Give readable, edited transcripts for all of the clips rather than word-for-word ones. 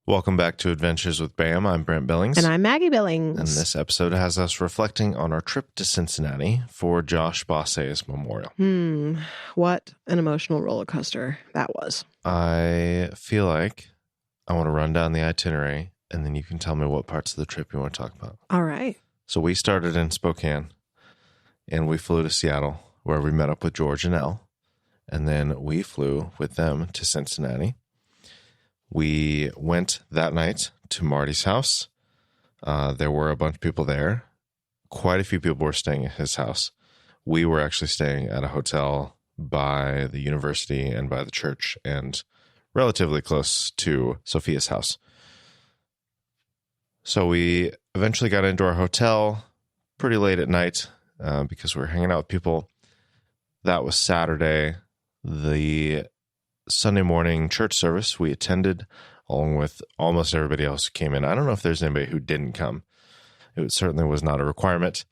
Welcome back to Adventures with Bam. I'm Brent Billings. And I'm Maggie Billings. And this episode has us reflecting on our trip to Cincinnati for Josh Bossé's memorial. What an emotional roller coaster that was. I feel like I want to run down the itinerary, and then you can tell me what parts of the trip you want to talk about. All right. So we started in Spokane, and we flew to Seattle, where we met up with George and Elle. And then we flew with them to Cincinnati. We went that night to Marty's house. There were a bunch of people there. Quite a few people were staying at his house. We were actually staying at a hotel by the university and by the church and relatively close to Sophia's house. So we eventually got into our hotel pretty late at night because we were hanging out with people. That was Saturday. The Sunday morning church service we attended along with almost everybody else who came in. I don't know if there's anybody who didn't come. It certainly was not a requirement,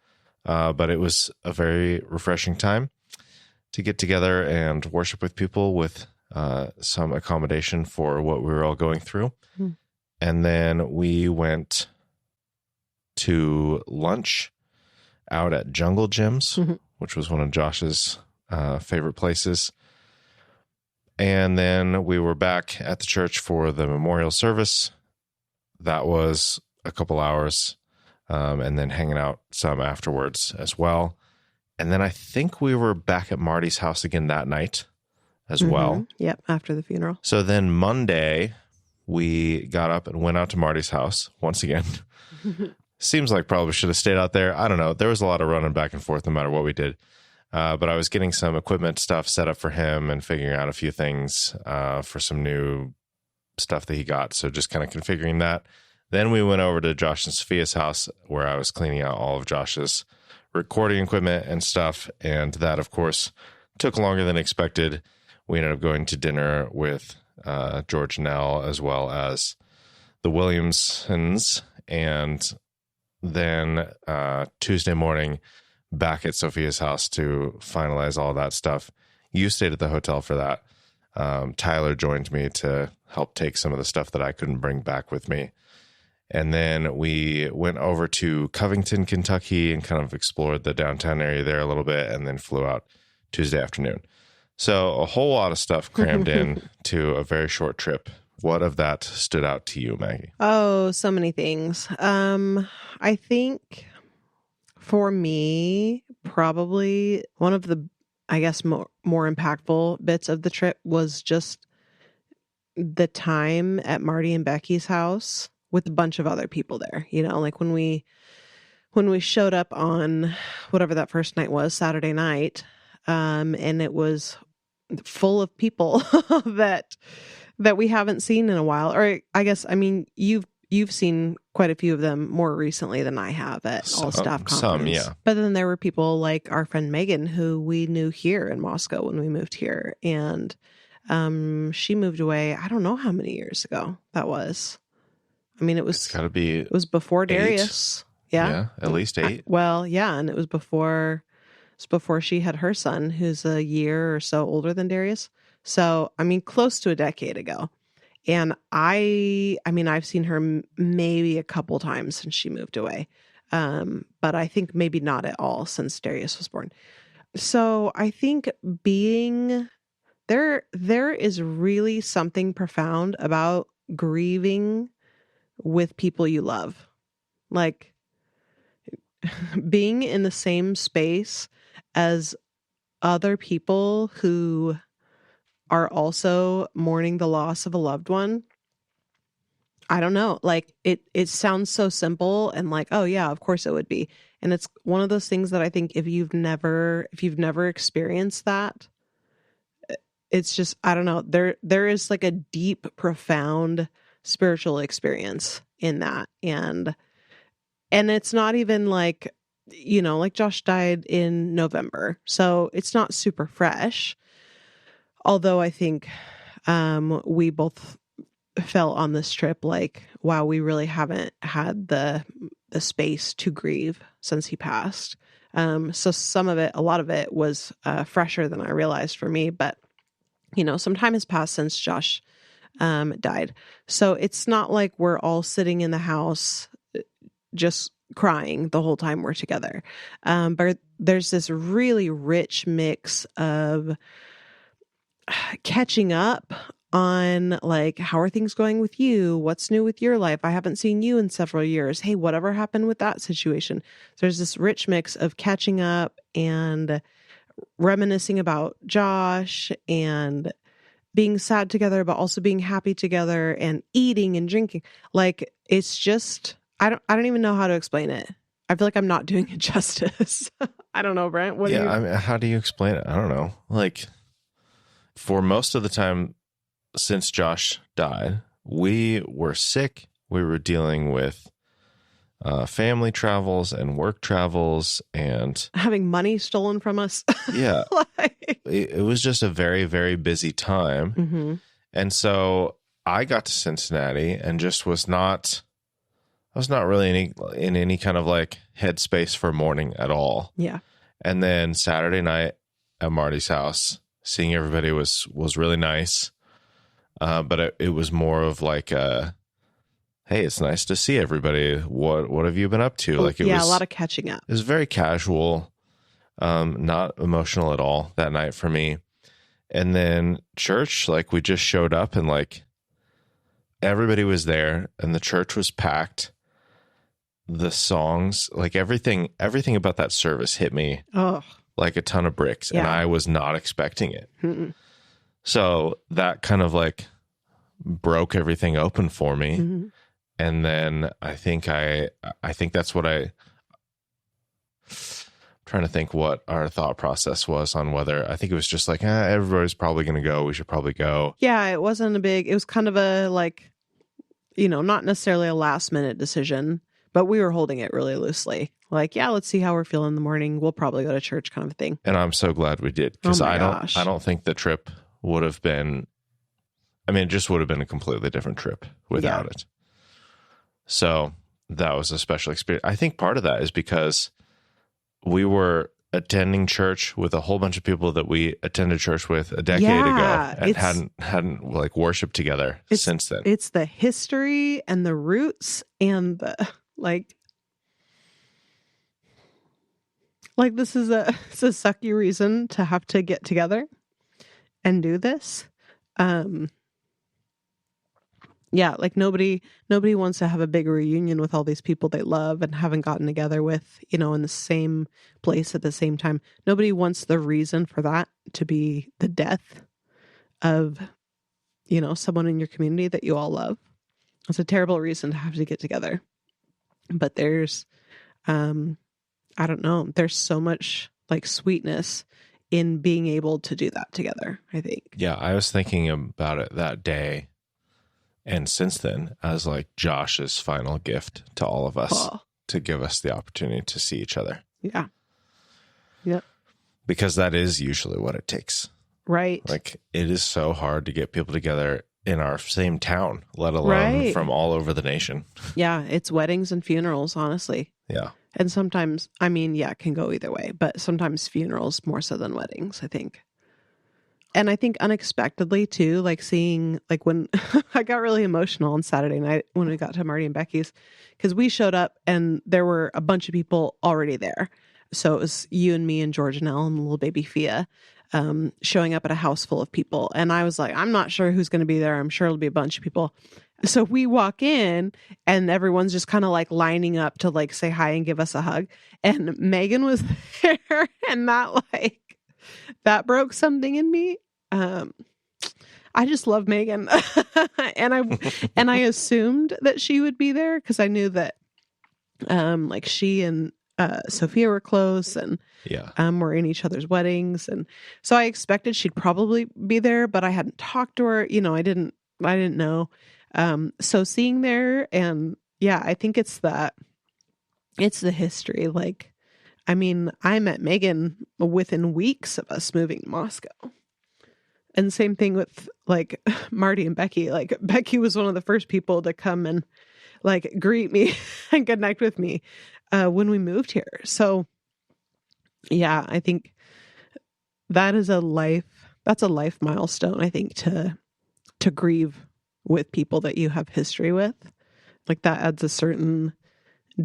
but it was a very refreshing time to get together and worship with people with some accommodation for what we were all going through. And then we went to lunch out at Jungle Gyms, which was one of Josh's favorite places. And then we were back at the church for the memorial service. That was a couple hours, and then hanging out some afterwards as well. And then I think we were back at Marty's house again that night as well. Yep, after the funeral. So then Monday, we got up and went out to Marty's house once again. Seems like probably should have stayed out there. I don't know. There was a lot of running back and forth no matter what we did. But I was getting some equipment stuff set up for him and figuring out a few things for some new stuff that he got. So just kind of configuring that. Then we went over to Josh and Sophia's house where I was cleaning out all of Josh's recording equipment and stuff. And that, of course, took longer than expected. We ended up going to dinner with George and Elle as well as the Williamsons. And then Tuesday morning, back at Sophia's house to finalize all that stuff. You stayed at the hotel for that. Tyler joined me to help take some of the stuff that I couldn't bring back with me. And then we went over to Covington, Kentucky and kind of explored the downtown area there a little bit and then flew out Tuesday afternoon. So a whole lot of stuff crammed in to a very short trip. What of that stood out to you, Maggie? Oh, so many things. I think for me, probably one of the, I guess, more impactful bits of the trip was just the time at Marty and Becky's house with a bunch of other people there. You know, like when we showed up on whatever that first night was, Saturday night, and it was full of people that we haven't seen in a while. Or I guess, I mean, you've seen quite a few of them more recently than I have at all staff conference. Some, yeah. But then there were people like our friend Megan, who we knew here in Moscow when we moved here. And she moved away, I don't know how many years ago that was. I mean, it was before Darius. Yeah, at least 8. Well, yeah. And it was before she had her son, who's a year or so older than Darius. So, I mean, close to a decade ago. And I mean, I've seen her maybe a couple times since she moved away. But I think maybe not at all since Darius was born. So I think being there is really something profound about grieving with people you love. Like being in the same space as other people who are also mourning the loss of a loved one. I don't know. Like it sounds so simple and like, oh yeah, of course it would be. And it's one of those things that I think if you've never experienced that, it's just, I don't know. There is like a deep, profound spiritual experience in that. And it's not even like, you know, like Josh died in November. So it's not super fresh. Although I think we both felt on this trip like, wow, we really haven't had the space to grieve since he passed. So a lot of it was fresher than I realized for me. But, you know, some time has passed since Josh died. So it's not like we're all sitting in the house just crying the whole time we're together. But there's this really rich mix of catching up on like, how are things going with you? What's new with your life? I haven't seen you in several years. Hey, whatever happened with that situation? So there's this rich mix of catching up and reminiscing about Josh and being sad together, but also being happy together and eating and drinking. Like, it's just, I don't even know how to explain it. I feel like I'm not doing it justice. I don't know, Brent. What do you? I mean, how do you explain it? I don't know. Like, for most of the time since Josh died, we were sick. We were dealing with family travels and work travels and having money stolen from us. Yeah. Like, it was just a very, very busy time. mm-hmm. And so I got to Cincinnati and just was not really in any kind of like headspace for mourning at all. Yeah. And then Saturday night at Marty's house, seeing everybody was really nice. But it was more of like hey, it's nice to see everybody. What have you been up to? Like, it was a lot of catching up. It was very casual, not emotional at all that night for me. And then church, like, we just showed up and like everybody was there and the church was packed. The songs, like everything about that service hit me like a ton of bricks, and I was not expecting it. Mm-mm. So that kind of like broke everything open for me. Mm-hmm. And then I think that's what I'm trying to think what our thought process was on whether, I think it was just like, everybody's probably going to go. We should probably go. Yeah, it wasn't it was kind of a like, not necessarily a last minute decision, but we were holding it really loosely. Like, yeah, let's see how we're feeling in the morning. We'll probably go to church, kind of a thing. And I'm so glad we did, because Oh my I gosh. don't think the trip would have been, it just would have been a completely different trip without it. So that was a special experience. I think part of that is because we were attending church with a whole bunch of people that we attended church with a decade ago and hadn't like worshiped together since then. It's the history and the roots and the like this is it's a sucky reason to have to get together and do this. Yeah, like nobody wants to have a big reunion with all these people they love and haven't gotten together with, in the same place at the same time. Nobody wants the reason for that to be the death of, someone in your community that you all love. It's a terrible reason to have to get together. But there's, I don't know, there's so much like sweetness in being able to do that together, I think. Yeah, I was thinking about it that day. And since then, as like Josh's final gift to all of us, to give us the opportunity to see each other. Yeah. Yep. Because that is usually what it takes. Right. Like, it is so hard to get people together in our same town, let alone from all over the nation. Yeah. It's weddings and funerals, honestly. Yeah. And sometimes, it can go either way, but sometimes funerals more so than weddings, I think. And I think unexpectedly too, like seeing, like when I got really emotional on Saturday night when we got to Marty and Becky's, because we showed up and there were a bunch of people already there. So it was you and me and George and Elle and little baby Fia showing up at a house full of people. And I was like, I'm not sure who's going to be there. I'm sure it'll be a bunch of people. So we walk in and everyone's just kind of like lining up to like say hi and give us a hug. And Megan was there and that broke something in me. I just love Megan and I assumed that she would be there because I knew that like she and Sophia were close and were in each other's weddings, and so I expected she'd probably be there, but I hadn't talked to her. I didn't know. So seeing there, and I think it's the history. Like, I met Megan within weeks of us moving to Moscow. And same thing with like Marty and Becky. Like, Becky was one of the first people to come and like greet me and connect with me when we moved here. So I think that's a life milestone, I think, to grieve with people that you have history with. Like that adds a certain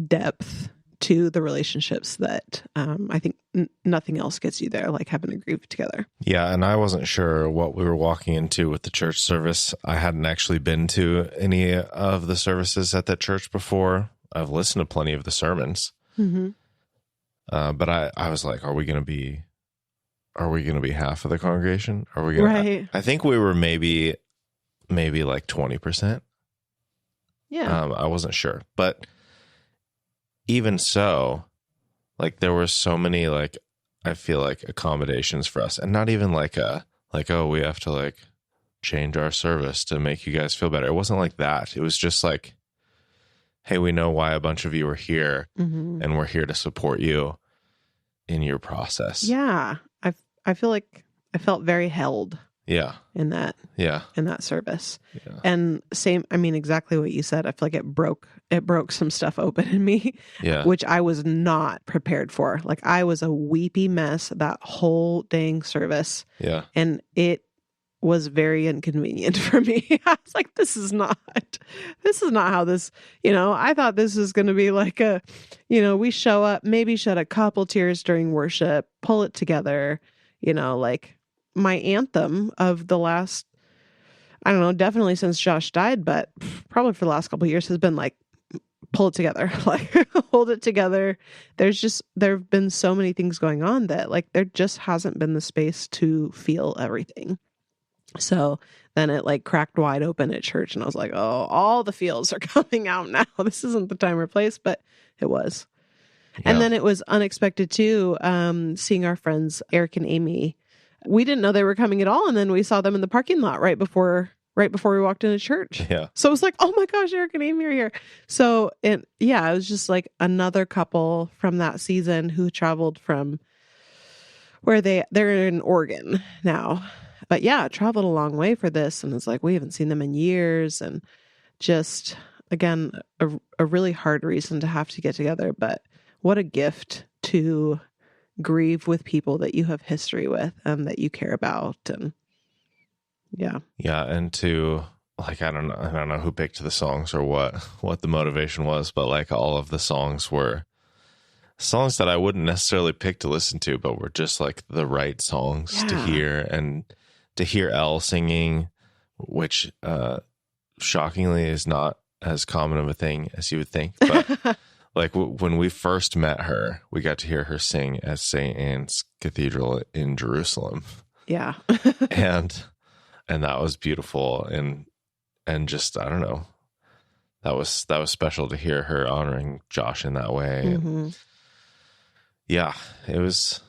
depth to the relationships that I think nothing else gets you there, like having to grieve together. Yeah, and I wasn't sure what we were walking into with the church service. I hadn't actually been to any of the services at that church before. I've listened to plenty of the sermons. Mm-hmm. But I was like, are we going to be half of the congregation? Are we going right? I think we were maybe like 20%. Yeah. I wasn't sure, but even so, like there were so many, like, I feel like accommodations for us, and not even like oh, we have to like change our service to make you guys feel better. It wasn't like that. It was just like, hey, we know why a bunch of you are here, Mm-hmm. and we're here to support you in your process. Yeah. I feel like I felt very held Yeah. in that service. Yeah. And same, I mean, exactly what you said. I feel like it broke some stuff open in me, Yeah. which I was not prepared for. Like I was a weepy mess that whole dang service. Yeah. And it was very inconvenient for me. I was like, this is not how this, I thought this was going to be like we show up, maybe shed a couple tears during worship, pull it together, like my anthem of the last, I don't know, definitely since Josh died, but probably for the last couple of years has been like, pull it together, like hold it together. There have been so many things going on that like, there just hasn't been the space to feel everything. So then it like cracked wide open at church and I was like, oh, all the feels are coming out now. This isn't the time or place, but it was. Yeah. And then it was unexpected too, seeing our friends, Eric and Amy. We didn't know they were coming at all. And then we saw them in the parking lot right before we walked into church. Yeah. So it was like, oh my gosh, Eric and Amy are here. So it was just like another couple from that season who traveled from where they're in Oregon now. But yeah, traveled a long way for this. And it's like, we haven't seen them in years. And just, again, a really hard reason to have to get together. But what a gift to grieve with people that you have history with and that you care about. And yeah. Yeah. And to like, I don't know who picked the songs or what the motivation was, but like all of the songs were songs that I wouldn't necessarily pick to listen to, but were just like the right songs to hear. And to hear Elle singing, which shockingly is not as common of a thing as you would think. But like when we first met her, we got to hear her sing at St. Anne's Cathedral in Jerusalem. Yeah. and that was beautiful. And just, I don't know, that was special to hear her honoring Josh in that way. Mm-hmm. Yeah, it was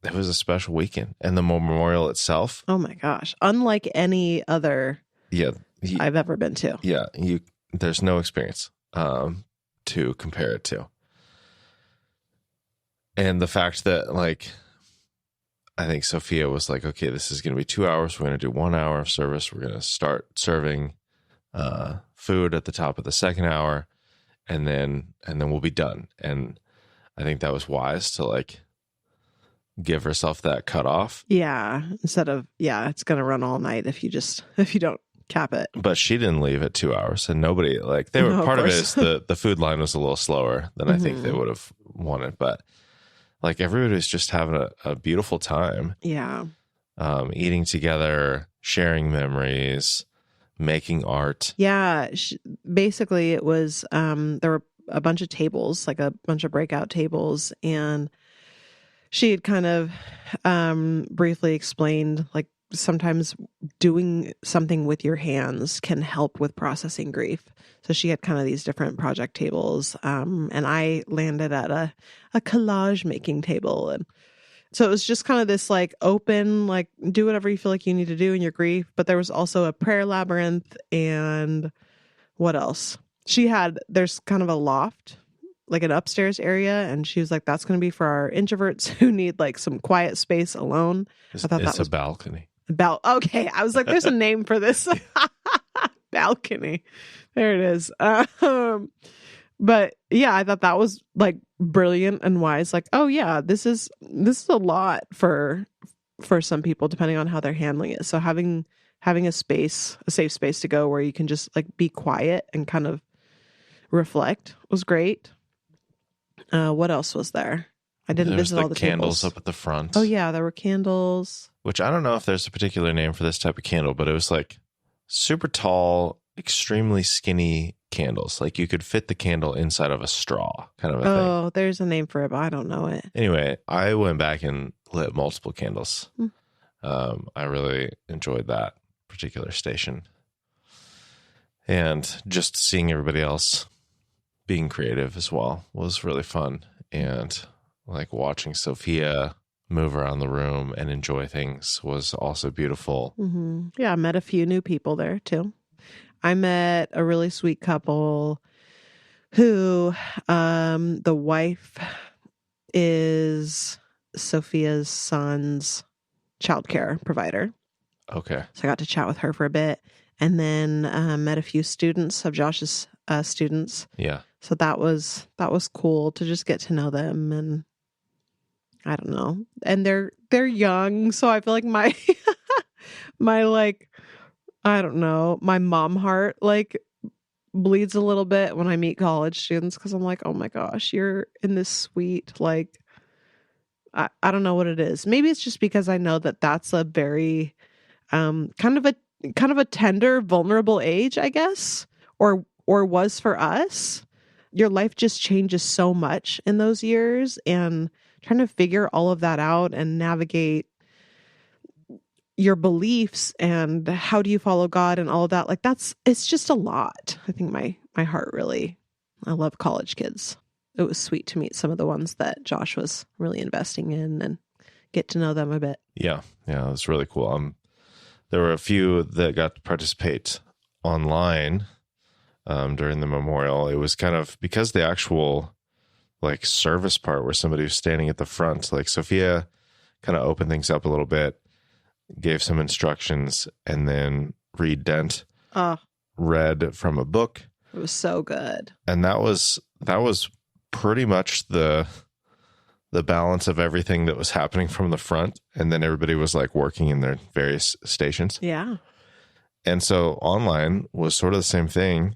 a special weekend. And the memorial itself. Oh my gosh. Unlike any other I've ever been to. Yeah. There's no experience to compare it to. And the fact that like, I think Sophia was like, okay, this is going to be 2 hours. We're going to do 1 hour of service. We're going to start serving food at the top of the second hour. And then we'll be done. And I think that was wise to like, give herself that cutoff. Yeah. Instead of, it's going to run all night if you don't cap it. But she didn't leave at 2 hours, and nobody like they were part of it is the food line was a little slower than I think they would have wanted. But like everybody was just having a beautiful time. Yeah. Eating together, sharing memories, making art. Yeah. Basically it was, there were a bunch of tables, like a bunch of breakout tables, and she had kind of briefly explained, like, sometimes doing something with your hands can help with processing grief. So she had kind of these different project tables, and I landed at a collage making table. And so it was just kind of this like open, like do whatever you feel like you need to do in your grief. But there was also a prayer labyrinth, and what else? There's kind of a loft, like an upstairs area, and she was like, that's going to be for our introverts who need like some quiet space alone. I thought that was a balcony. Okay, I was like, there's a name for this. Balcony. There it is. But yeah, I thought that was like brilliant and wise. Like, oh yeah, this is a lot for some people depending on how they're handling it. So having having a safe space to go where you can just like be quiet and kind of reflect was great. What else was there? I didn't There's visit all the candles tables. up at the front. Oh yeah, there were candles. Which I don't know if there's a particular name for this type of candle, but it was like super tall, extremely skinny candles. Like you could fit the candle inside of a straw kind of a thing. Oh, there's a name for it, but I don't know it. Anyway, I went back and lit multiple candles. I really enjoyed that particular station. And just seeing everybody else being creative as well was really fun. And like watching Sophia move around the room and enjoy things was also beautiful. Mm-hmm. Yeah, I met a few new people there too. I met a really sweet couple who the wife is Sophia's son's childcare provider. Okay. So I got to chat with her for a bit, and then met a few students of Josh's students. Yeah. So that was cool to just get to know them, and I don't know. And they're young, so I feel like my my like I don't know, my mom heart like bleeds a little bit when I meet college students because I'm like, oh my gosh, you're in this sweet like I don't know what it is. Maybe it's just because I know that that's a very kind of a tender, vulnerable age, I guess, or was for us. Your life just changes so much in those years, and trying to figure all of that out and navigate your beliefs and how do you follow God and all of that. Like it's just a lot. I think my heart really, I love college kids. It was sweet to meet some of the ones that Josh was really investing in and get to know them a bit. Yeah. Yeah. It was really cool. There were a few that got to participate online during the memorial. It was kind of because the actual like service part where somebody was standing at the front, like Sophia kind of opened things up a little bit, gave some instructions, and then Reed Dent read from a book. It was so good. And that was pretty much the balance of everything that was happening from the front. And then everybody was like working in their various stations. Yeah. And so online was sort of the same thing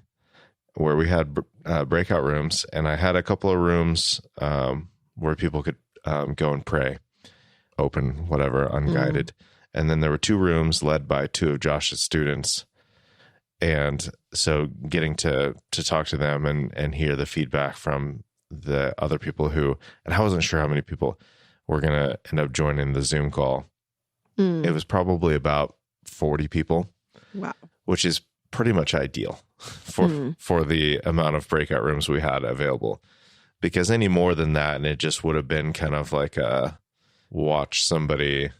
where we had breakout rooms, and I had a couple of rooms where people could go and pray, open, whatever, unguided. And then there were 2 rooms led by 2 of Josh's students. And so getting to talk to them and hear the feedback from the other people who, and I wasn't sure how many people were going to end up joining the Zoom call. It was probably about 40 people. Wow. Which is pretty much ideal for the amount of breakout rooms we had available, because any more than that, and it just would have been kind of like a watch somebody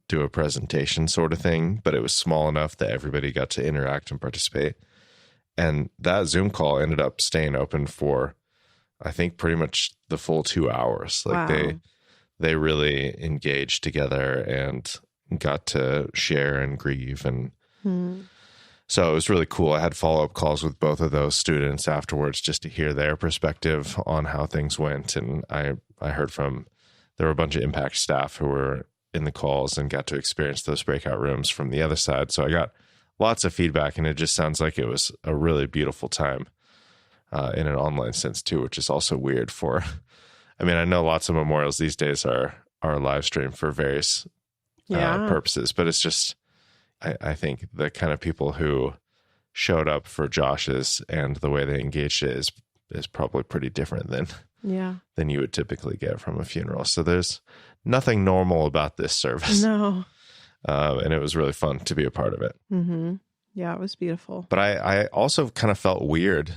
do a presentation sort of thing, but it was small enough that everybody got to interact and participate. And that Zoom call ended up staying open for, I think, pretty much the full 2 hours. Like wow. they really engaged together and got to share and grieve. And so it was really cool. I had follow-up calls with both of those students afterwards just to hear their perspective on how things went. And I heard from, there were a bunch of Impact staff who were in the calls and got to experience those breakout rooms from the other side. So I got lots of feedback, and it just sounds like it was a really beautiful time in an online sense too, which is also weird for, I mean, I know lots of memorials these days are live streamed for various purposes, but it's just, I think the kind of people who showed up for Josh's and the way they engaged it is probably pretty different than you would typically get from a funeral. So there's nothing normal about this service. No. And it was really fun to be a part of it. Mm-hmm. Yeah, it was beautiful. But I also kind of felt weird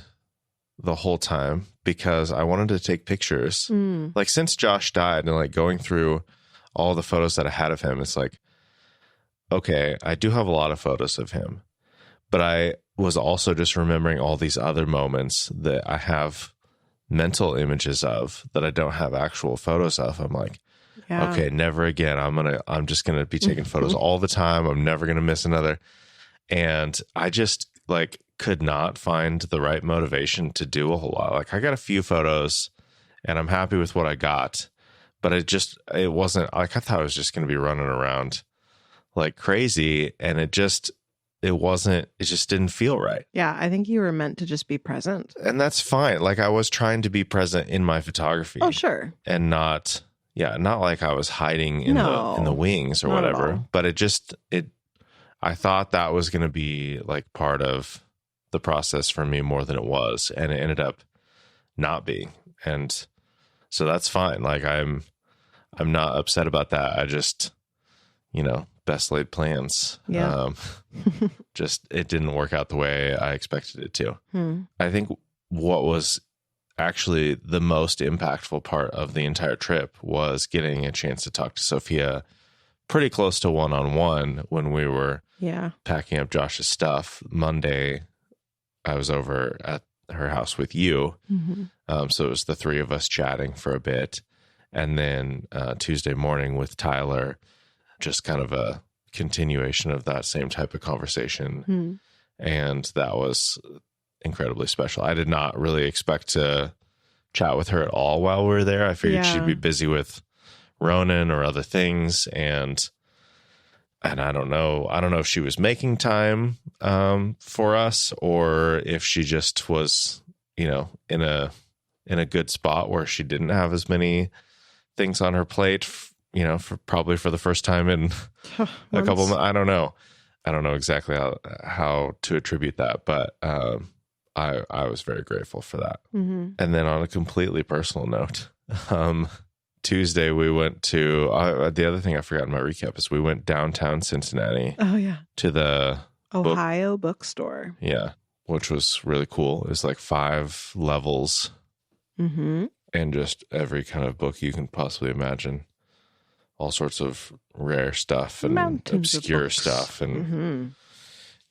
the whole time because I wanted to take pictures. Like since Josh died and like going through all the photos that I had of him, it's like, okay, I do have a lot of photos of him, but I was also just remembering all these other moments that I have mental images of that I don't have actual photos of. I'm like, okay, never again. I'm just going to be taking photos all the time. I'm never going to miss another. And I just like could not find the right motivation to do a whole lot. Like I got a few photos and I'm happy with what I got, but it wasn't like, I thought I was just going to be running around like crazy. And it just, it just didn't feel right. Yeah, I think you were meant to just be present. And that's fine. Like I was trying to be present in my photography. Oh, sure. And not like I was hiding in the wings or not at whatever. all. But I thought that was going to be like part of the process for me more than it was, and it ended up not being. And so that's fine. Like I'm not upset about that. I just, best laid plans. Yeah. Just it didn't work out the way I expected it to. I think what was actually the most impactful part of the entire trip was getting a chance to talk to Sophia pretty close to one-on-one when we were packing up Josh's stuff. Monday, I was over at her house with you. So it was the three of us chatting for a bit. And then Tuesday morning with Tyler, just kind of a continuation of that same type of conversation. And that was incredibly special. I did not really expect to chat with her at all while we were there. I figured she'd be busy with Ronan or other things. And I don't know if she was making time for us, or if she just was, in a good spot where she didn't have as many things on her plate, for the first time in a couple of months. I don't know exactly how to attribute that, but I was very grateful for that. And then on a completely personal note, Tuesday we went to the other thing I forgot in my recap is we went downtown Cincinnati. Oh yeah, to the Ohio bookstore. Yeah, which was really cool. It was like 5 levels, and just every kind of book you can possibly imagine. All sorts of rare stuff and Mountains obscure stuff, and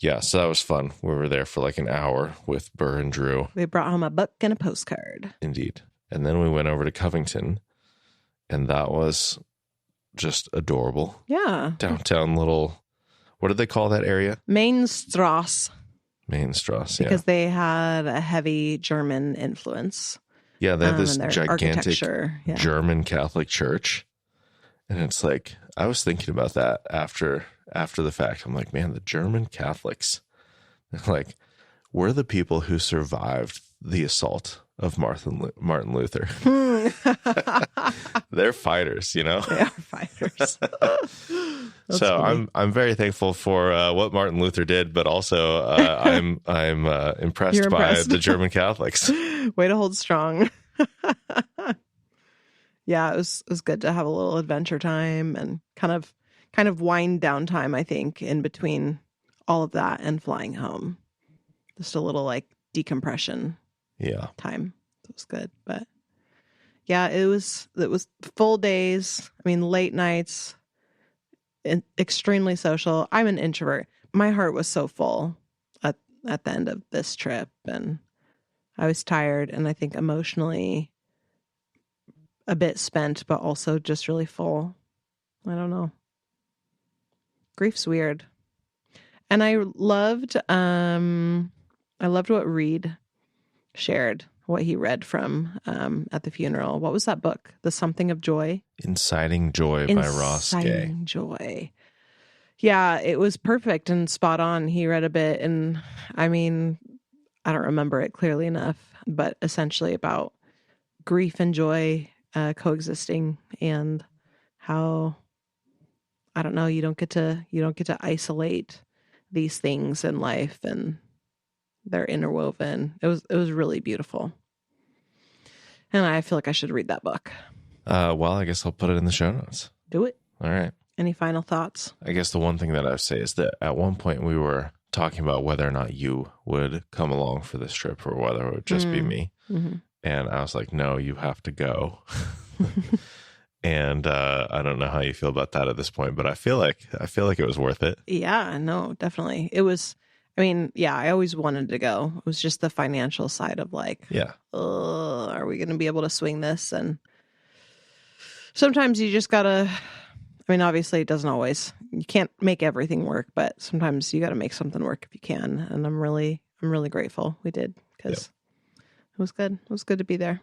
yeah, so that was fun. We were there for like an hour with Burr and Drew. They brought home a book and a postcard. Indeed. And then we went over to Covington, and that was just adorable. Yeah. Downtown little, what did they call that area? Mainstrasse. Mainstrasse, yeah. Because they had a heavy German influence. Yeah, they have this gigantic German Catholic church. And it's like, I was thinking about that after the fact. I'm like, man, the German Catholics, like, we're the people who survived the assault of Martin Luther. They're fighters, They are fighters. So funny. I'm very thankful for what Martin Luther did, but also I'm impressed by the German Catholics. Way to hold strong. Yeah, it was good to have a little adventure time and kind of wind down time, I think, in between all of that and flying home. Just a little like decompression time. It was good. But yeah, it was full days. I mean, late nights, extremely social. I'm an introvert. My heart was so full at the end of this trip, and I was tired, and I think emotionally a bit spent, but also just really full. I don't know. Grief's weird. And I loved what Reed shared, what he read from at the funeral. What was that book? The Something of Joy? Inciting Joy by Ross Gay. Inciting Joy. Yeah, it was perfect and spot on. He read a bit, and I mean, I don't remember it clearly enough, but essentially about grief and joy coexisting, and how, I don't know, you don't get to isolate these things in life, and they're interwoven. It was really beautiful, and I feel like I should read that book. Well, I guess I'll put it in the show notes. Do it. All right. Any final thoughts? I guess the one thing that I would say is that at one point we were talking about whether or not you would come along for this trip or whether it would just be me. And I was like, no, you have to go. And I don't know how you feel about that at this point, but I feel like it was worth it. Yeah, no, definitely. It was. I mean, yeah, I always wanted to go. It was just the financial side of like, are we going to be able to swing this? And sometimes you just gotta. I mean, obviously, it doesn't always. You can't make everything work, but sometimes you got to make something work if you can. And I'm really grateful we did, because it was good. It was good to be there.